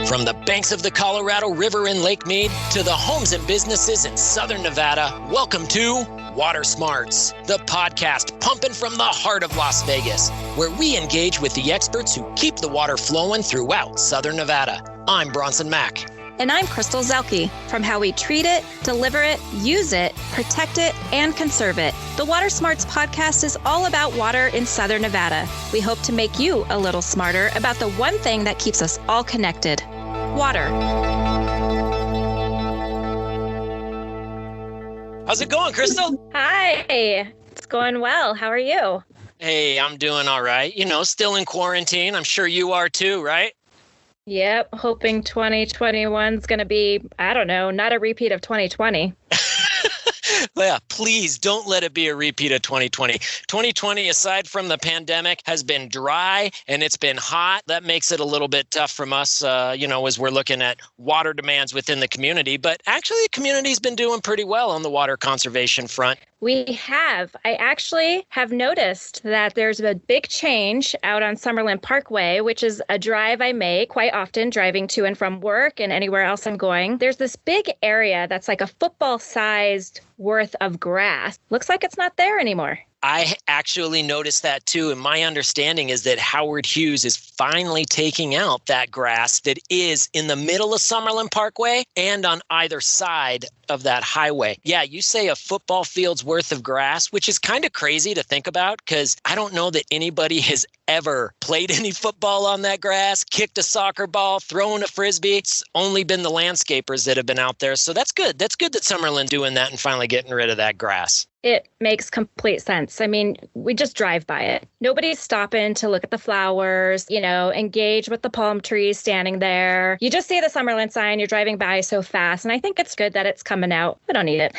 From the banks of the Colorado River in Lake Mead to the homes and businesses in Southern Nevada, welcome to Water Smarts, the podcast pumping from the heart of Las Vegas, where we engage with the experts who keep the water flowing throughout Southern Nevada. I'm Bronson Mack. And I'm Crystal Zelke. From how we treat it, deliver it, use it, protect it, and conserve it, the Water Smarts podcast is all about water in Southern Nevada. We hope to make you a little smarter about the one thing that keeps us all connected: water. How's it going, Crystal? Hi, it's going well. How are you? Hey, I'm doing all right. You know, still in quarantine. I'm sure you are too, right? Yep, hoping 2021 is going to be, I don't know, not a repeat of 2020. Yeah, please don't let it be a repeat of 2020. 2020, aside from the pandemic, has been dry and it's been hot. That makes it a little bit tough from us, as we're looking at water demands within the community. But actually, the community's been doing pretty well on the water conservation front. We have. I actually have noticed that there's a big change out on Summerlin Parkway, which is a drive I make quite often, driving to and from work and anywhere else I'm going. There's this big area that's like a football-sized worth of grass. Looks like it's not there anymore. I actually noticed that too. And my understanding is that Howard Hughes is finally taking out that grass that is in the middle of Summerlin Parkway and on either side of that highway. Yeah, you say a football field's worth of grass, which is kind of crazy to think about because I don't know that anybody has ever played any football on that grass, kicked a soccer ball, thrown a frisbee. It's only been the landscapers that have been out there. So that's good. That's good that Summerlin's doing that and finally getting rid of that grass. It makes complete sense. I mean, we just drive by it. Nobody's stopping to look at the flowers, engage with the palm trees standing there. You just see the Summerlin sign, you're driving by so fast. And I think it's good that it's coming out. I don't need it.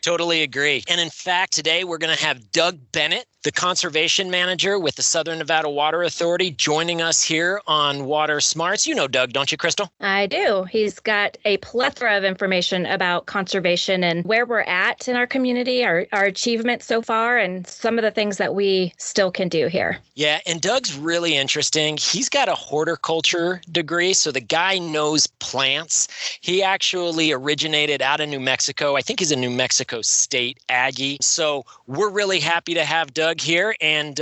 Totally agree. And in fact, today we're going to have Doug Bennett, the conservation manager with the Southern Nevada Water Authority, joining us here on Water Smarts. You know Doug, don't you, Crystal? I do. He's got a plethora of information about conservation and where we're at in our community, our achievements so far, and some of the things that we still can do here. Yeah, and Doug's really interesting. He's got a horticulture degree, so the guy knows plants. He actually originated out of New Mexico. I think he's a New Mexico State Aggie. So we're really happy to have Doug here, and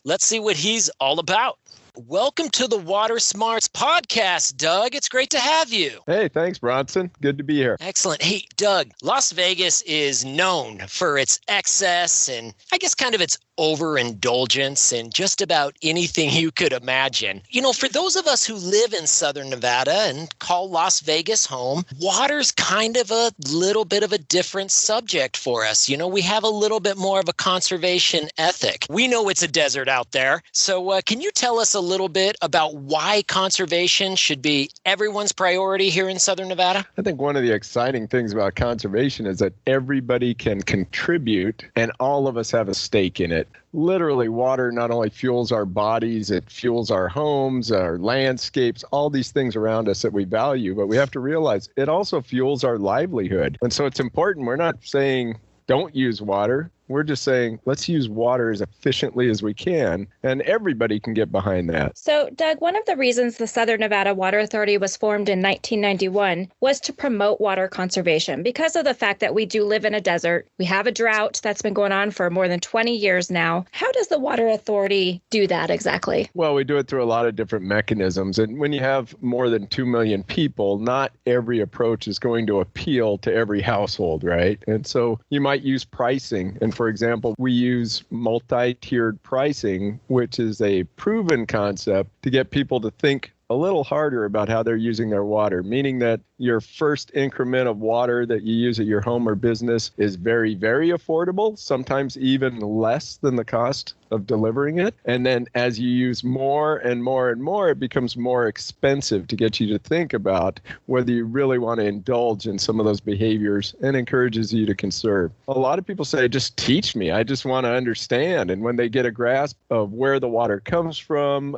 let's see what he's all about. Welcome to the Water Smarts podcast, Doug. It's great to have you. Hey, thanks, Bronson. Good to be here. Excellent. Hey, Doug, Las Vegas is known for its excess and I guess kind of its overindulgence in just about anything you could imagine. For those of us who live in Southern Nevada and call Las Vegas home, water's kind of a little bit of a different subject for us. We have a little bit more of a conservation ethic. We know it's a desert out there. So can you tell us a little bit about why conservation should be everyone's priority here in Southern Nevada? I think one of the exciting things about conservation is that everybody can contribute and all of us have a stake in it. Literally, water not only fuels our bodies, it fuels our homes, our landscapes, all these things around us that we value, but we have to realize it also fuels our livelihood. And so it's important. We're not saying don't use water. We're just saying, let's use water as efficiently as we can, and everybody can get behind that. So, Doug, one of the reasons the Southern Nevada Water Authority was formed in 1991 was to promote water conservation because of the fact that we do live in a desert. We have a drought that's been going on for more than 20 years now. How does the Water Authority do that exactly? Well, we do it through a lot of different mechanisms. And when you have more than 2 million people, not every approach is going to appeal to every household, right? And so you might use pricing. And for example, we use multi-tiered pricing, which is a proven concept to get people to think a little harder about how they're using their water, meaning that your first increment of water that you use at your home or business is very, very affordable, sometimes even less than the cost of delivering it. And then as you use more and more and more, it becomes more expensive to get you to think about whether you really want to indulge in some of those behaviors, and encourages you to conserve. A lot of people say, just teach me. I just want to understand. And when they get a grasp of where the water comes from,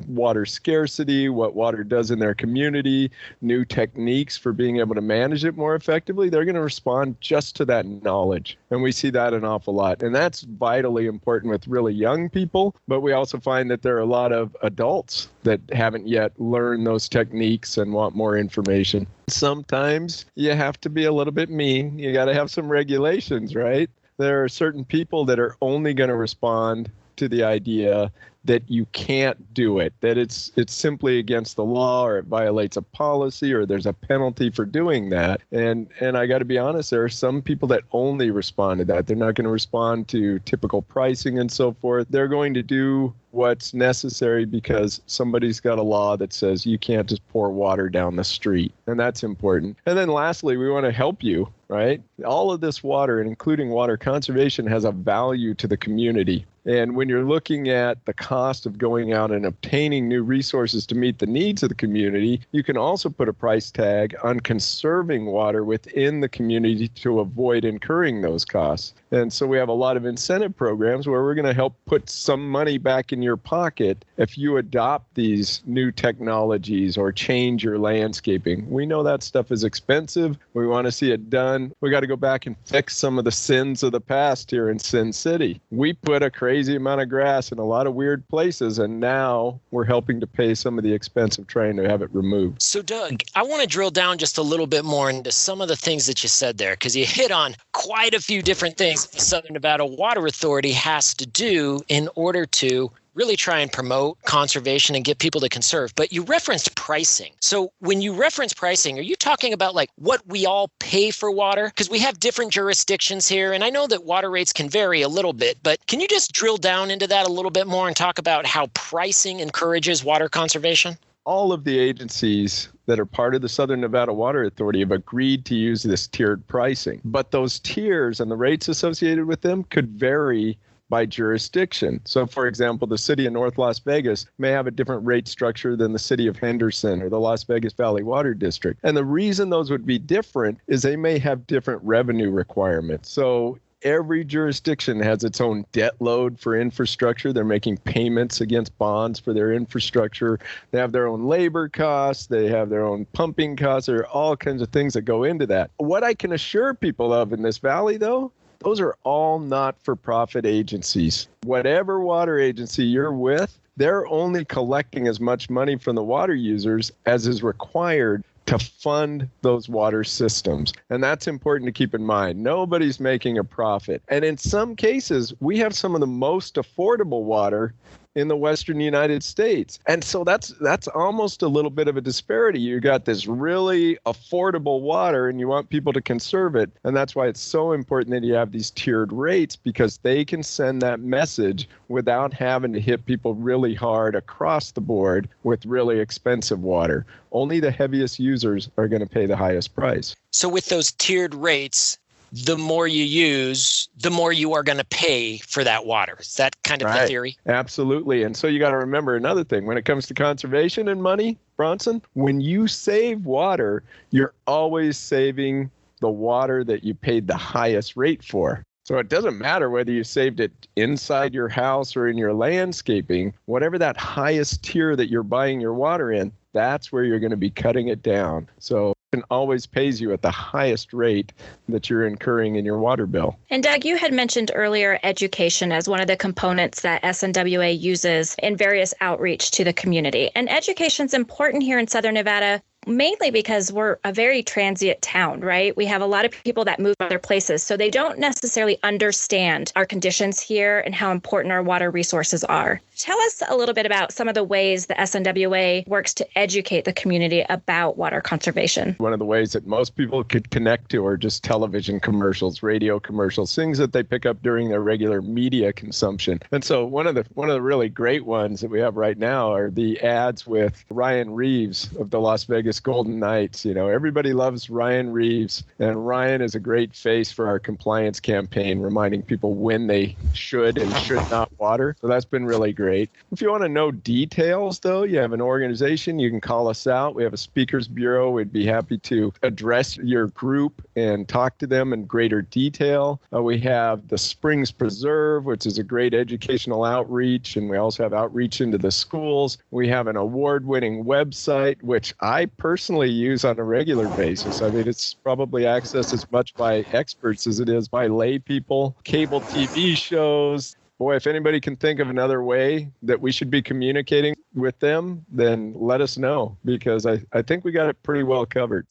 water scarcity, what water does in their community, new techniques for being able to manage it more effectively, they're going to respond just to that knowledge. And we see that an awful lot. And that's vitally important with really really young people, but we also find that there are a lot of adults that haven't yet learned those techniques and want more information. Sometimes you have to be a little bit mean. You got to have some regulations, right? There are certain people that are only going to respond to the idea that you can't do it, that it's simply against the law, or it violates a policy, or there's a penalty for doing that. And I got to be honest, there are some people that only respond to that. They're not going to respond to typical pricing and so forth. They're going to do what's necessary because somebody's got a law that says you can't just pour water down the street. And that's important. And then lastly, we want to help you, right? All of this water, and including water conservation, has a value to the community. And when you're looking at the cost of going out and obtaining new resources to meet the needs of the community, you can also put a price tag on conserving water within the community to avoid incurring those costs. And so we have a lot of incentive programs where we're going to help put some money back in your pocket if you adopt these new technologies or change your landscaping. We know that stuff is expensive. We want to see it done. We got to go back and fix some of the sins of the past here in Sin City. We put a crazy amount of grass in a lot of weird places, and now we're helping to pay some of the expense of trying to have it removed. So, Doug, I want to drill down just a little bit more into some of the things that you said there, because you hit on quite a few different things the Southern Nevada Water Authority has to do in order to really try and promote conservation and get people to conserve. But you referenced pricing. So when you reference pricing, are you talking about like what we all pay for water? Because we have different jurisdictions here, and I know that water rates can vary a little bit, but can you just drill down into that a little bit more and talk about how pricing encourages water conservation? All of the agencies that are part of the Southern Nevada Water Authority have agreed to use this tiered pricing. But those tiers and the rates associated with them could vary by jurisdiction. So, for example, the city of North Las Vegas may have a different rate structure than the city of Henderson or the Las Vegas Valley Water District. And the reason those would be different is they may have different revenue requirements. So every jurisdiction has its own debt load for infrastructure. They're making payments against bonds for their infrastructure. They have their own labor costs. They have their own pumping costs. There are all kinds of things that go into that. What I can assure people of in this valley, though, those are all not-for-profit agencies. Whatever water agency you're with, they're only collecting as much money from the water users as is required to fund those water systems. And that's important to keep in mind. Nobody's making a profit. And in some cases, we have some of the most affordable water in the Western United States. And so that's almost a little bit of a disparity. You got this really affordable water and you want people to conserve it. And that's why it's so important that you have these tiered rates, because they can send that message without having to hit people really hard across the board with really expensive water. Only the heaviest users are going to pay the highest price. So with those tiered rates, the more you use, the more you are going to pay for that water. Is that kind of the theory? Absolutely. And so you got to remember another thing. When it comes to conservation and money, Bronson, when you save water, you're always saving the water that you paid the highest rate for. So it doesn't matter whether you saved it inside your house or in your landscaping, whatever that highest tier that you're buying your water in, that's where you're going to be cutting it down. So it always pays you at the highest rate that you're incurring in your water bill. And Doug, you had mentioned earlier education as one of the components that SNWA uses in various outreach to the community. And education is important here in Southern Nevada, mainly because we're a very transient town, right? We have a lot of people that move other places, so they don't necessarily understand our conditions here and how important our water resources are. Tell us a little bit about some of the ways the SNWA works to educate the community about water conservation. One of the ways that most people could connect to are just television commercials, radio commercials, things that they pick up during their regular media consumption. And so one of the really great ones that we have right now are the ads with Ryan Reeves of the Las Vegas Golden Knights. You know, everybody loves Ryan Reeves, and Ryan is a great face for our compliance campaign, reminding people when they should and should not water. So that's been really great. If you want to know details, though, you have an organization, you can call us out. We have a speakers bureau. We'd be happy to address your group and talk to them in greater detail. We have the Springs Preserve, which is a great educational outreach, and we also have outreach into the schools. We have an award-winning website, which I personally use on a regular basis. I mean, it's probably accessed as much by experts as it is by lay people. Cable TV shows, boy, if anybody can think of another way that we should be communicating with them, then let us know, because I think we got it pretty well covered.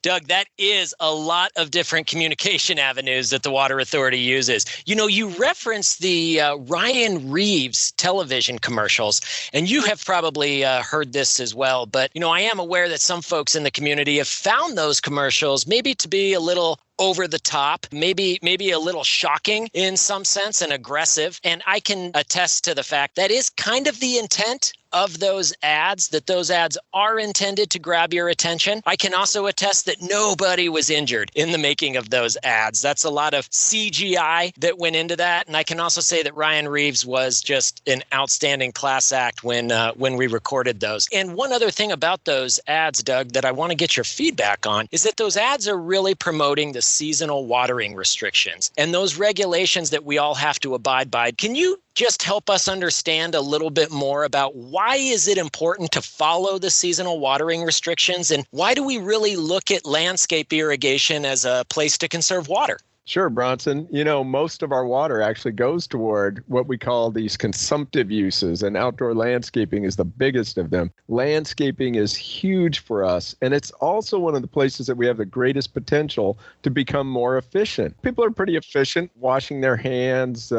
Doug, that is a lot of different communication avenues that the Water Authority uses. You referenced the Ryan Reeves television commercials, and you have probably heard this as well. But, I am aware that some folks in the community have found those commercials maybe to be a little over the top, maybe a little shocking in some sense and aggressive. And I can attest to the fact that is kind of the intent of those ads, that those ads are intended to grab your attention. I can also attest that nobody was injured in the making of those ads. That's a lot of CGI that went into that. And I can also say that Ryan Reeves was just an outstanding class act when we recorded those. And one other thing about those ads, Doug, that I want to get your feedback on is that those ads are really promoting the seasonal watering restrictions and those regulations that we all have to abide by. Can you just help us understand a little bit more about why is it important to follow the seasonal watering restrictions, and why do we really look at landscape irrigation as a place to conserve water? Sure, Bronson. Most of our water actually goes toward what we call these consumptive uses, and outdoor landscaping is the biggest of them. Landscaping is huge for us, and it's also one of the places that we have the greatest potential to become more efficient. People are pretty efficient, washing their hands,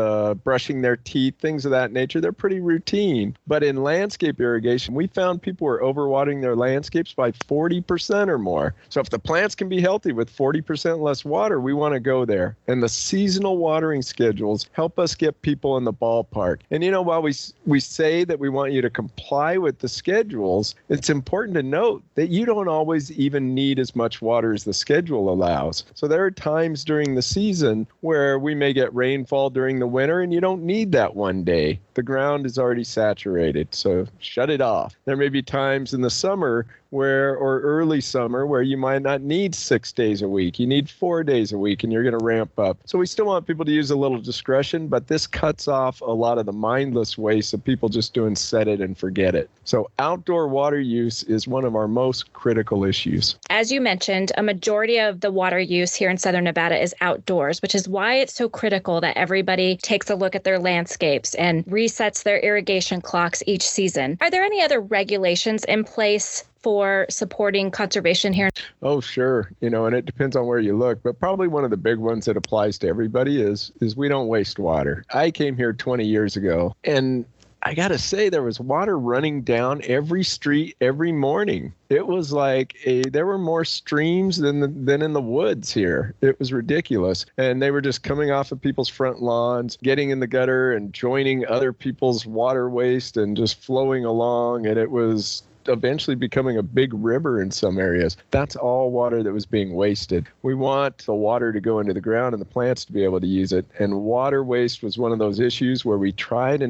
brushing their teeth, things of that nature. They're pretty routine. But in landscape irrigation, we found people were overwatering their landscapes by 40% or more. So if the plants can be healthy with 40% less water, we want to go there. And the seasonal watering schedules help us get people in the ballpark. And while we say that we want you to comply with the schedules, it's important to note that you don't always even need as much water as the schedule allows. So there are times during the season where we may get rainfall during the winter, and you don't need that one day. The ground is already saturated, so shut it off. There may be times in the summer or early summer where you might not need 6 days a week. You need 4 days a week, and you're going to ramp up. So we still want people to use a little discretion, but this cuts off a lot of the mindless waste of people just doing set it and forget it. So outdoor water use is one of our most critical issues. As you mentioned, a majority of the water use here in Southern Nevada is outdoors, which is why it's so critical that everybody takes a look at their landscapes and resets their irrigation clocks each season. Are there any other regulations in place for supporting conservation here? Oh, sure. And it depends on where you look, but probably one of the big ones that applies to everybody is we don't waste water. I came here 20 years ago, and I got to say, there was water running down every street every morning. It was like there were more streams than in the woods here. It was ridiculous. And they were just coming off of people's front lawns, getting in the gutter and joining other people's water waste and just flowing along. And it was eventually becoming a big river in some areas. That's all water that was being wasted. We want the water to go into the ground and the plants to be able to use it. And water waste was one of those issues where we tried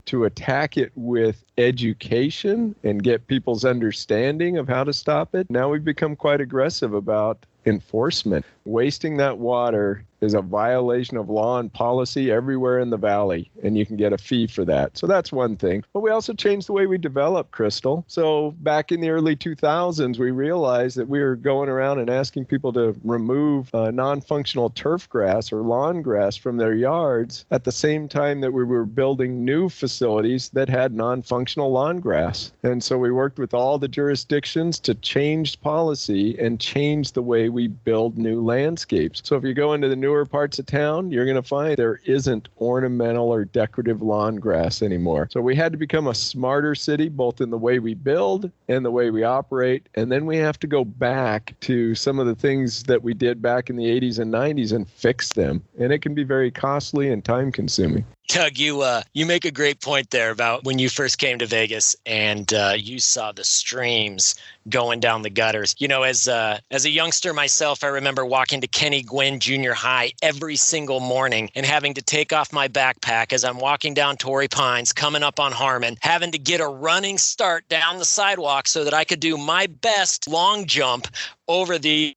to attack it with education and get people's understanding of how to stop it. Now we've become quite aggressive about enforcement. Wasting that water is a violation of law and policy everywhere in the valley, and you can get a fee for that. So that's one thing. But we also changed the way we develop, Crystal. So back in the early 2000s, we realized that we were going around and asking people to remove non-functional turf grass or lawn grass from their yards at the same time that we were building new facilities that had non-functional lawn grass. And so we worked with all the jurisdictions to change policy and change the way we build new landscapes. So if you go into the newer parts of town, you're going to find there isn't ornamental or decorative lawn grass anymore. So we had to become a smarter city, both in the way we build and the way we operate. And then we have to go back to some of the things that we did back in the 80s and 90s and fix them. And it can be very costly and time consuming. Doug, you make a great point there about when you first came to Vegas and you saw the streams going down the gutters. As a youngster myself, I remember walking to Kenny Gwynn Junior High every single morning and having to take off my backpack as I'm walking down Torrey Pines, coming up on Harmon, having to get a running start down the sidewalk so that I could do my best long jump over the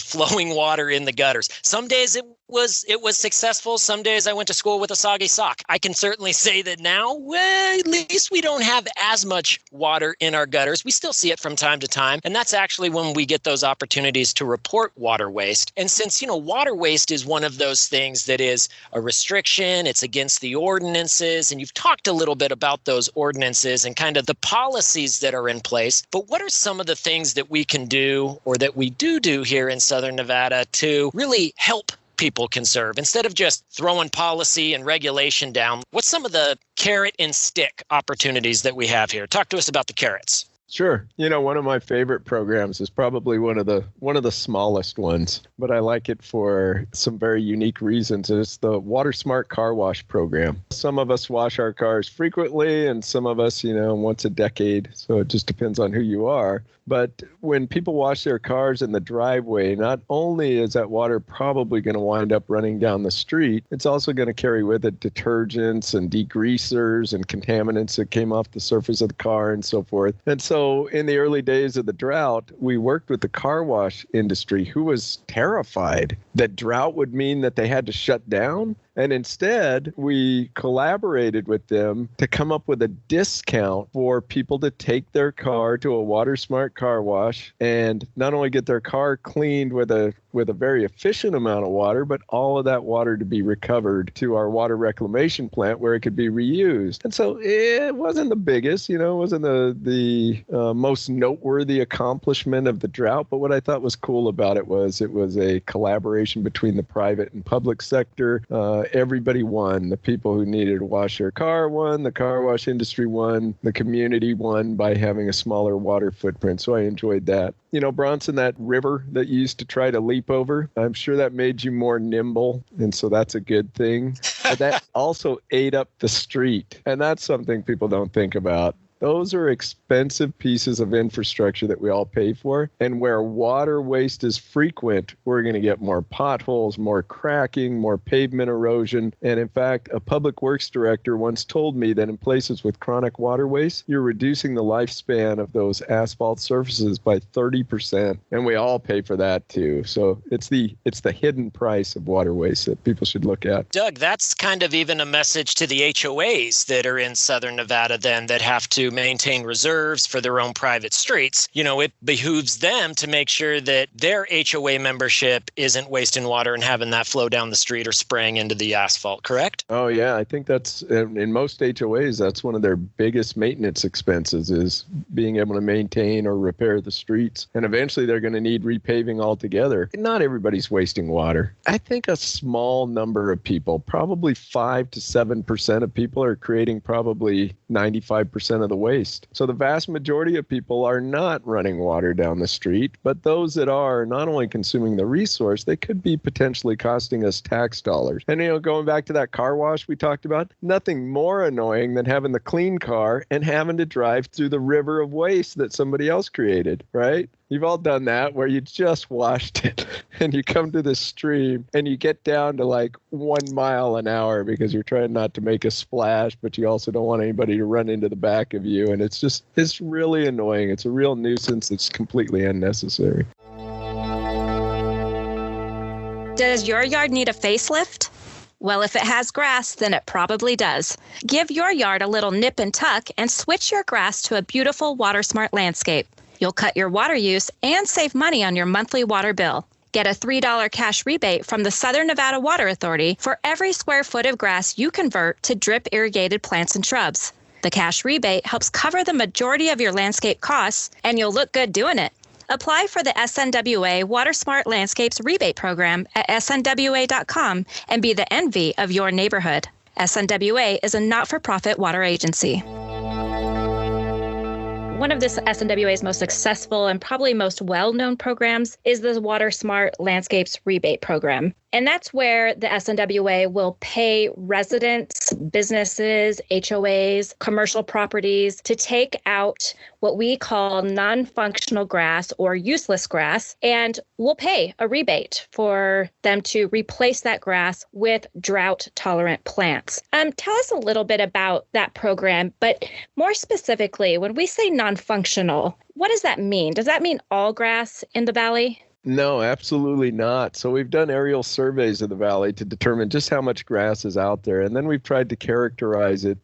flowing water in the gutters. Some days it was successful. Some days I went to school with a soggy sock. I can certainly say that now, well, at least we don't have as much water in our gutters. We still see it from time to time. And that's actually when we get those opportunities to report water waste. And since, water waste is one of those things that is a restriction, it's against the ordinances. And you've talked a little bit about those ordinances and kind of the policies that are in place. But what are some of the things that we can do or that we do here in Southern Nevada to really help people conserve instead of just throwing policy and regulation down? What's some of the carrot and stick opportunities that we have here? Talk to us about the carrots. Sure. One of my favorite programs is probably one of the smallest ones, but I like it for some very unique reasons. It's the Water Smart Car Wash program. Some of us wash our cars frequently and some of us, once a decade. So it just depends on who you are. But when people wash their cars in the driveway, not only is that water probably going to wind up running down the street, it's also going to carry with it detergents and degreasers and contaminants that came off the surface of the car and so forth. And so in the early days of the drought, we worked with the car wash industry, who was terrified that drought would mean that they had to shut down. And instead, we collaborated with them to come up with a discount for people to take their car to a Water Smart car wash and not only get their car cleaned with a very efficient amount of water, but all of that water to be recovered to our water reclamation plant where it could be reused. And so it wasn't the biggest, it wasn't the most noteworthy accomplishment of the drought. But what I thought was cool about it was a collaboration between the private and public sector. Everybody won. The people who needed to wash their car won, the car wash industry won, the community won by having a smaller water footprint. So I enjoyed that. Bronson, that river that you used to try to leap over, I'm sure that made you more nimble. And so that's a good thing. But that also ate up the street. And that's something people don't think about. Those are expensive pieces of infrastructure that we all pay for. And where water waste is frequent, we're going to get more potholes, more cracking, more pavement erosion. And in fact, a public works director once told me that in places with chronic water waste, you're reducing the lifespan of those asphalt surfaces by 30%. And we all pay for that too. So it's the hidden price of water waste that people should look at. Doug, that's kind of even a message to the HOAs that are in Southern Nevada then that have to maintain reserves for their own private streets. It behooves them to make sure that their HOA membership isn't wasting water and having that flow down the street or spraying into the asphalt, correct? Oh, yeah. I think that's, in most HOAs, that's one of their biggest maintenance expenses is being able to maintain or repair the streets. And eventually they're going to need repaving altogether. Not everybody's wasting water. I think a small number of people, probably 5 to 7% of people are creating probably 95% of the waste. So the vast majority of people are not running water down the street, but those that are not only consuming the resource, they could be potentially costing us tax dollars. And, going back to that car wash we talked about, nothing more annoying than having the clean car and having to drive through the river of waste that somebody else created, right? You've all done that where you just washed it and you come to the stream and you get down to like 1 mile an hour because you're trying not to make a splash, but you also don't want anybody to run into the back of you. And it's really annoying. It's a real nuisance. It's completely unnecessary. Does your yard need a facelift? Well, if it has grass, then it probably does. Give your yard a little nip and tuck and switch your grass to a beautiful water-smart landscape. You'll cut your water use and save money on your monthly water bill. Get a $3 cash rebate from the Southern Nevada Water Authority for every square foot of grass you convert to drip irrigated plants and shrubs. The cash rebate helps cover the majority of your landscape costs, and you'll look good doing it. Apply for the SNWA Water Smart Landscapes rebate program at snwa.com and be the envy of your neighborhood. SNWA is a not-for-profit water agency. One of this SNWA's most successful and probably most well-known programs is the Water Smart Landscapes Rebate Program. And that's where the SNWA will pay residents businesses, HOAs, commercial properties to take out what we call non-functional grass or useless grass, and we'll pay a rebate for them to replace that grass with drought-tolerant plants. Tell us a little bit about that program, but more specifically, when we say non-functional, what does that mean? Does that mean all grass in the valley? No, absolutely not. So we've done aerial surveys of the valley to determine just how much grass is out there. And then we've tried to characterize it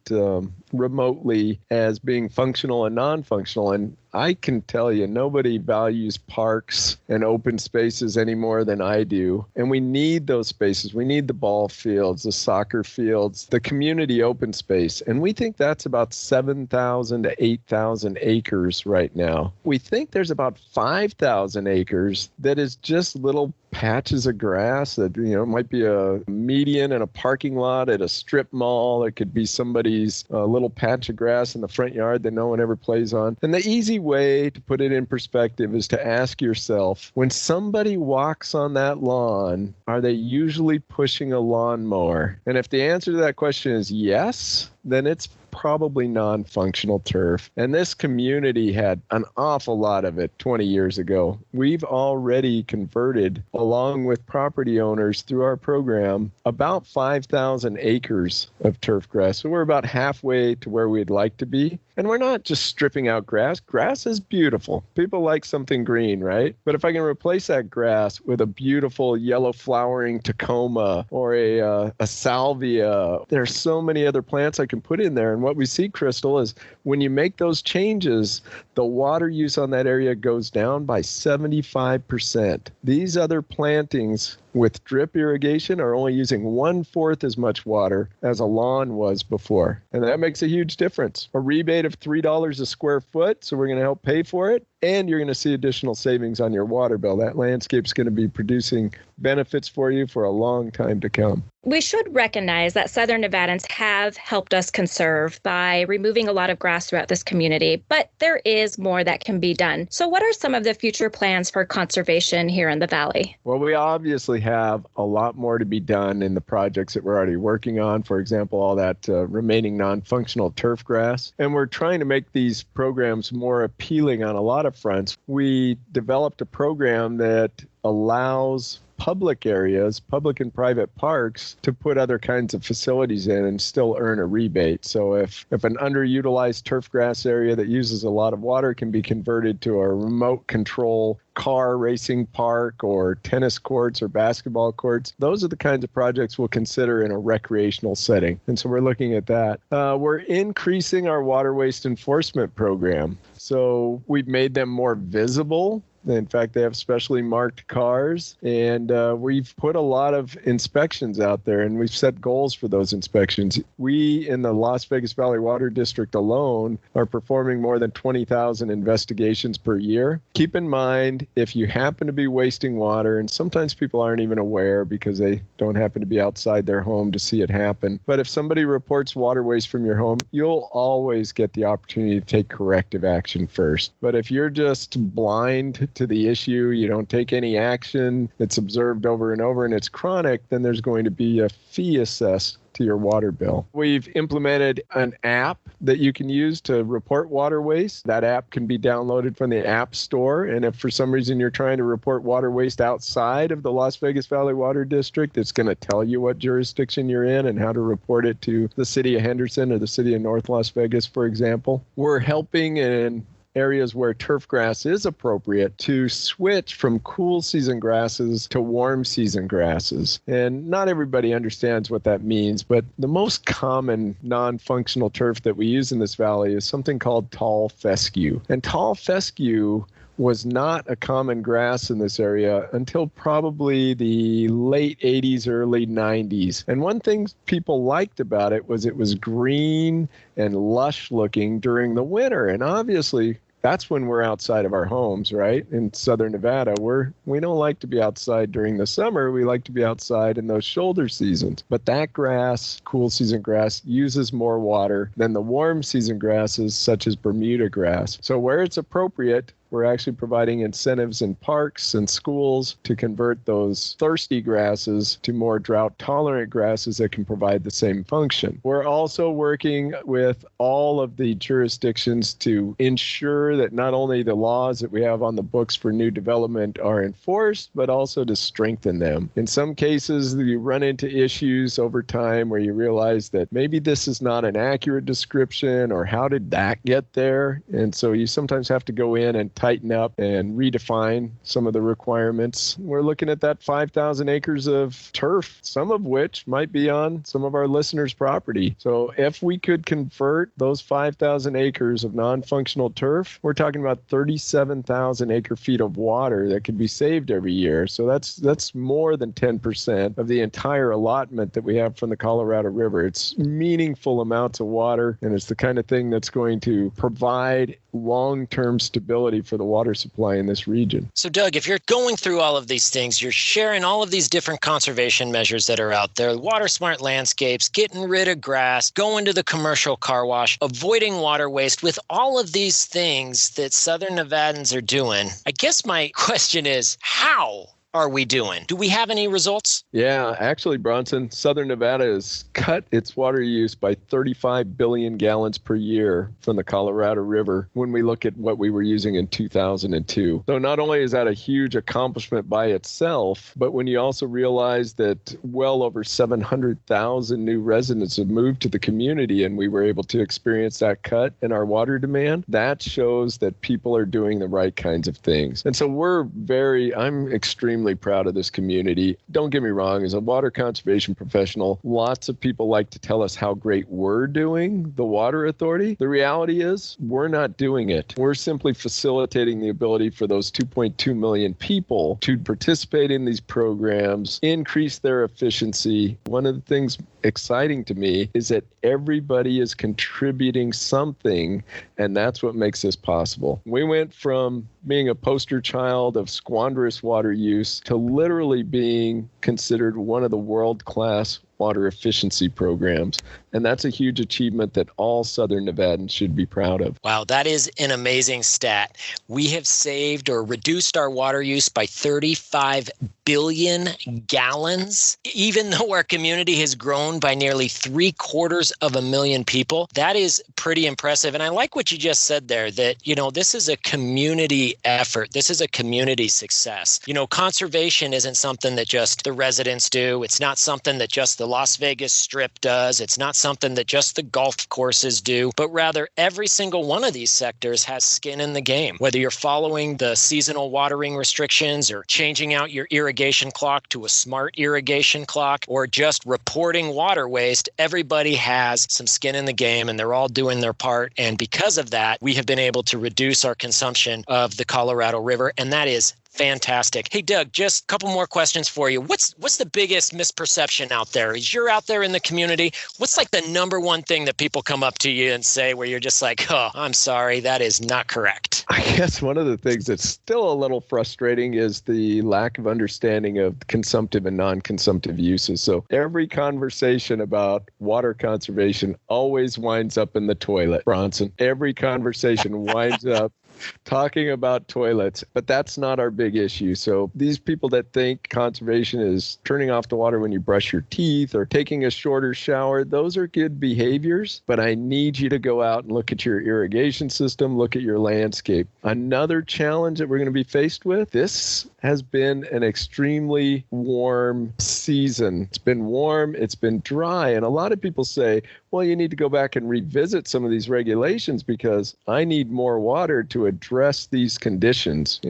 remotely as being functional and non-functional. And I can tell you, nobody values parks and open spaces any more than I do. And we need those spaces. We need the ball fields, the soccer fields, the community open space. And we think that's about 7,000 to 8,000 acres right now. We think there's about 5,000 acres that is just little patches of grass that, might be a median in a parking lot at a strip mall. It could be somebody's little patch of grass in the front yard that no one ever plays on. And the easy way to put it in perspective is to ask yourself, when somebody walks on that lawn, are they usually pushing a lawnmower? And if the answer to that question is yes, then it's probably non-functional turf. And this community had an awful lot of it 20 years ago. We've already converted, along with property owners through our program, about 5,000 acres of turf grass. So we're about halfway to where we'd like to be. And we're not just stripping out grass. Grass is beautiful. People like something green, right? But if I can replace that grass with a beautiful yellow flowering Tacoma or a salvia, there's so many other plants I can put in there. And what we see, Crystal, is when you make those changes, the water use on that area goes down by 75%. These other plantings with drip irrigation are only using 1/4 as much water as a lawn was before. And that makes a huge difference. A rebate of $3 a square foot, so we're going to help pay for it. And you're going to see additional savings on your water bill. That landscape's going to be producing benefits for you for a long time to come. We should recognize that Southern Nevadans have helped us conserve by removing a lot of grass throughout this community, but there is more that can be done. So what are some of the future plans for conservation here in the valley? Well, we obviously have a lot more to be done in the projects that we're already working on. For example, all that remaining non-functional turf grass. And we're trying to make these programs more appealing on a lot of fronts. We developed a program that allows public areas, public and private parks, to put other kinds of facilities in and still earn a rebate. So if an underutilized turf grass area that uses a lot of water can be converted to a remote control car racing park or tennis courts or basketball courts, those are the kinds of projects we'll consider in a recreational setting. And so we're looking at that. We're increasing our water waste enforcement program. So we've made them more visible. In fact, they have specially marked cars, and we've put a lot of inspections out there, and we've set goals for those inspections. We, in the Las Vegas Valley Water District alone, are performing more than 20,000 investigations per year. Keep in mind, if you happen to be wasting water, and sometimes people aren't even aware because they don't happen to be outside their home to see it happen, but if somebody reports water waste from your home, you'll always get the opportunity to take corrective action first. But if you're just blind to the issue, you don't take any action, it's observed over and over, and it's chronic, then there's going to be a fee assessed to your water bill. We've implemented an app that you can use to report water waste. That app can be downloaded from the App Store, and if for some reason you're trying to report water waste outside of the Las Vegas Valley Water District, it's going to tell you what jurisdiction you're in and how to report it to the city of Henderson or the city of North Las Vegas, for example. We're helping in areas where turf grass is appropriate to switch from cool season grasses to warm season grasses. And not everybody understands what that means, but the most common non-functional turf that we use in this valley is something called tall fescue. And tall fescue was not a common grass in this area until probably the late 80s, early 90s. And one thing people liked about it was green and lush looking during the winter. And obviously, that's when we're outside of our homes, right? In Southern Nevada, we don't like to be outside during the summer. We like to be outside in those shoulder seasons. But that grass, cool season grass, uses more water than the warm season grasses such as Bermuda grass. So where it's appropriate, We're actually providing incentives in parks and schools to convert those thirsty grasses to more drought-tolerant grasses that can provide the same function. We're also working with all of the jurisdictions to ensure that not only the laws that we have on the books for new development are enforced, but also to strengthen them. In some cases, you run into issues over time where you realize that maybe this is not an accurate description, or how did that get there? And so you sometimes have to go in and tighten up and redefine some of the requirements. We're looking at that 5,000 acres of turf, some of which might be on some of our listeners' property. So if we could convert those 5,000 acres of non-functional turf, we're talking about 37,000 acre feet of water that could be saved every year. So that's more than 10% of the entire allotment that we have from the Colorado River. It's meaningful amounts of water, and it's the kind of thing that's going to provide long-term stability for the water supply in this region. So Doug, if you're going through all of these things, you're sharing all of these different conservation measures that are out there, water smart landscapes, getting rid of grass, going to the commercial car wash, avoiding water waste, with all of these things that Southern Nevadans are doing. I guess my question is, how are we doing? Do we have any results? Yeah, actually, Bronson, Southern Nevada has cut its water use by 35 billion gallons per year from the Colorado River when we look at what we were using in 2002. So not only is that a huge accomplishment by itself, but when you also realize that well over 700,000 new residents have moved to the community and we were able to experience that cut in our water demand, that shows that people are doing the right kinds of things. And so I'm extremely proud of this community. Don't get me wrong, as a water conservation professional, lots of people like to tell us how great we're doing, the Water Authority. The reality is we're not doing it. We're simply facilitating the ability for those 2.2 million people to participate in these programs, increase their efficiency. One of the things exciting to me is that everybody is contributing something, and that's what makes this possible. We went from being a poster child of squanderous water use to literally being considered one of the world-class water efficiency programs. And that's a huge achievement that all Southern Nevadans should be proud of. Wow, that is an amazing stat. We have saved or reduced our water use by 35 billion gallons, even though our community has grown by nearly 750,000 people. That is pretty impressive. And I like what you just said there, that, this is a community effort. This is a community success. Conservation isn't something that just the residents do. It's not something that just the Las Vegas Strip does. It's not something that just the golf courses do, but rather every single one of these sectors has skin in the game. Whether you're following the seasonal watering restrictions or changing out your irrigation clock to a smart irrigation clock or just reporting water waste, everybody has some skin in the game and they're all doing their part. And because of that, we have been able to reduce our consumption of the Colorado River, and that is fantastic. Hey, Doug, just a couple more questions for you. What's the biggest misperception out there? As you're out there in the community, what's like the number one thing that people come up to you and say where you're just like, oh, I'm sorry, that is not correct? I guess one of the things that's still a little frustrating is the lack of understanding of consumptive and non-consumptive uses. So every conversation about water conservation always winds up in the toilet, Bronson. Every conversation winds up talking about toilets, but that's not our big issue. So these people that think conservation is turning off the water when you brush your teeth or taking a shorter shower, those are good behaviors, but I need you to go out and look at your irrigation system, look at your landscape. Another challenge that we're going to be faced with, this has been an extremely warm season. It's been warm, it's been dry, and a lot of people say, well, you need to go back and revisit some of these regulations because I need more water to address these conditions,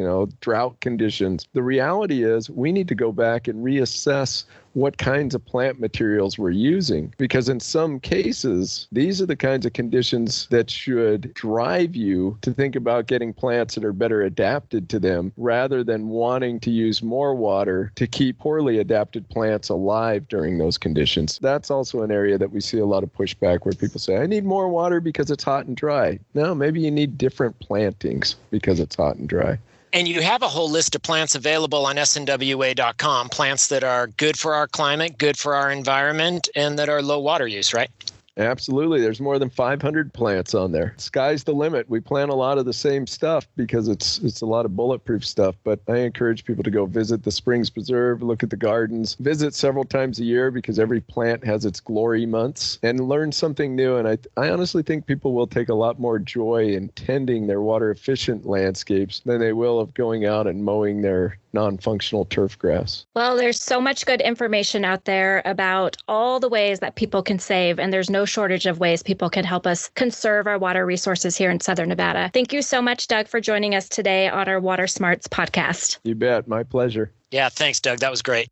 drought conditions. The reality is we need to go back and reassess what kinds of plant materials we're using, because in some cases, these are the kinds of conditions that should drive you to think about getting plants that are better adapted to them rather than wanting to use more water to keep poorly adapted plants alive during those conditions. That's also an area that we see a lot of pushback where people say, I need more water because it's hot and dry. No, maybe you need different plantings because it's hot and dry. And you have a whole list of plants available on snwa.com, plants that are good for our climate, good for our environment, and that are low water use, right? Absolutely. There's more than 500 plants on there. Sky's the limit. We plant a lot of the same stuff because it's a lot of bulletproof stuff. But I encourage people to go visit the Springs Preserve, look at the gardens, visit several times a year because every plant has its glory months, and learn something new. And I honestly think people will take a lot more joy in tending their water efficient landscapes than they will of going out and mowing their non-functional turf grass. Well, there's so much good information out there about all the ways that people can save, and there's no shortage of ways people can help us conserve our water resources here in Southern Nevada. Thank you so much, Doug, for joining us today on our Water Smarts podcast. You bet. My pleasure. Yeah, thanks, Doug. That was great.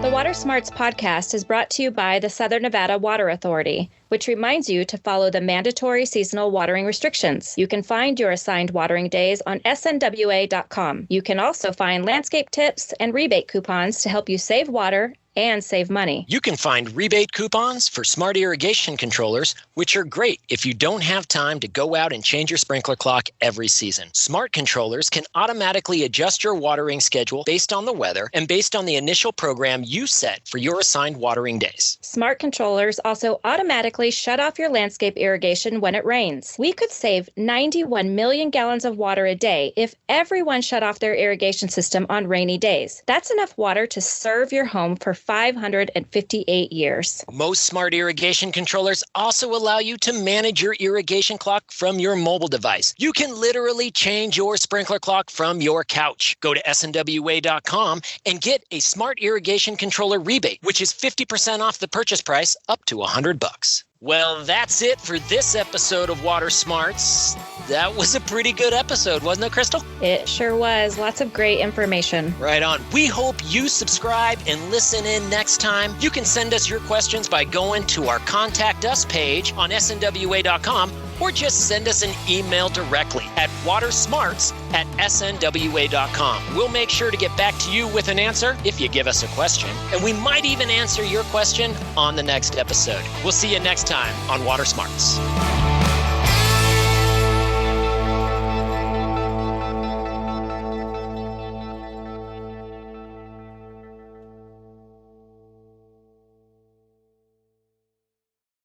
The Water Smarts podcast is brought to you by the Southern Nevada Water Authority, which reminds you to follow the mandatory seasonal watering restrictions. You can find your assigned watering days on snwa.com. You can also find landscape tips and rebate coupons to help you save water and save money. You can find rebate coupons for smart irrigation controllers, which are great if you don't have time to go out and change your sprinkler clock every season. Smart controllers can automatically adjust your watering schedule based on the weather and based on the initial program you set for your assigned watering days. Smart controllers also automatically shut off your landscape irrigation when it rains. We could save 91 million gallons of water a day if everyone shut off their irrigation system on rainy days. That's enough water to serve your home for 558 years. Most smart irrigation controllers also allow you to manage your irrigation clock from your mobile device. You can literally change your sprinkler clock from your couch. Go to snwa.com and get a smart irrigation controller rebate, which is 50% off the purchase price up to $100. Well, that's it for this episode of Water Smarts. That was a pretty good episode, wasn't it, Crystal? It sure was. Lots of great information. Right on. We hope you subscribe and listen in next time. You can send us your questions by going to our Contact Us page on snwa.com or just send us an email directly at watersmarts@snwa.com. We'll make sure to get back to you with an answer if you give us a question, and we might even answer your question on the next episode. We'll see you next time on Water Smarts.